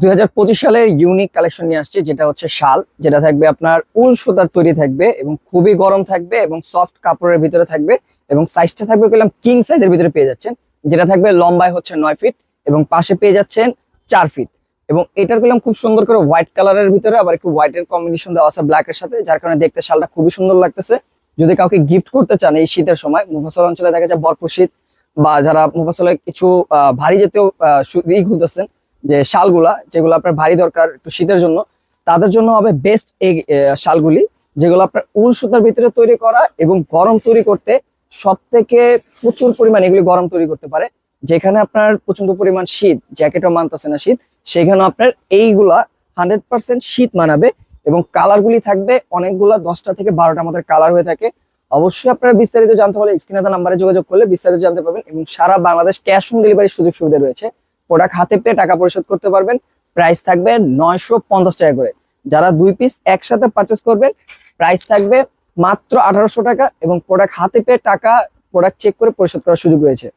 2025 সালের unique collection নিয়ে আসছে, যেটা হচ্ছে শাল, যেটা থাকবে আপনার উল সুতার তৈরি থাকবে এবং খুবই গরম থাকবে এবং সফট কাপড়ের ভিতরে থাকবে এবং সাইজটা থাকবে পেলাম কিং সাইজের ভিতরে পেয়ে যাচ্ছেন, যেটা থাকবে লম্বায় হচ্ছে 9 ফিট এবং পাশে পেয়ে যাচ্ছেন 4 ফিট। এবং এটার পেলাম খুব সুন্দর করে হোয়াইট কালারের ভিতরে আবার একটু হোয়াইটের কম্বিনেশন দেওয়া আছে ব্ল্যাকের সাথে, যার কারণে দেখতে শালটা খুবই সুন্দর লাগতেছে। যদি কাউকে গিফট করতে চান এই শীতের সময়, মুফাসল অঞ্চলে দেখা যায় ভরপুর শীত, বা যারা মুফাসলে কিছু ভারী জাতীয় খুলতেছেন, যে শালগুলা যেগুলো আপনার ভারী দরকার একটু শীতের জন্য, তাদের জন্য হবে বেস্ট এই শালগুলি, যেগুলো আপনার উল সুতার ভিতরে তৈরি করা এবং গরম তৈরি করতে সব থেকে প্রচুর পরিমাণ এগুলি গরম তৈরি করতে পারে। যেখানে আপনার প্রচন্ড পরিমাণ শীত, জ্যাকেটও মানতেছে না শীত, সেখানে আপনার এইগুলা 100% শীত মানাবে। এবং কালারগুলি থাকবে অনেকগুলা, 10টা থেকে 12টা আমাদের কালার হয়ে থাকে। অবশ্যই আপনারা বিস্তারিত জানতে হলে স্ক্রিনে দেওয়া নাম্বারে যোগাযোগ করলে বিস্তারিত জানতে পারবেন এবং সারা বাংলাদেশ ক্যাশ অন ডেলিভারির সুযোগ সুবিধা রয়েছে। প্রোডাক্ট হাতে পেয়ে টাকা পরিশোধ করতে পারবেন। প্রাইস থাকবে 950 টাকা করে। যারা 2 পিস একসাথে পারচেস করবেন প্রাইস থাকবে মাত্র 1800 টাকা এবং প্রোডাক্ট হাতে পেয়ে টাকা প্রোডাক্ট চেক করে পরিশোধ করার সুযোগ রয়েছে।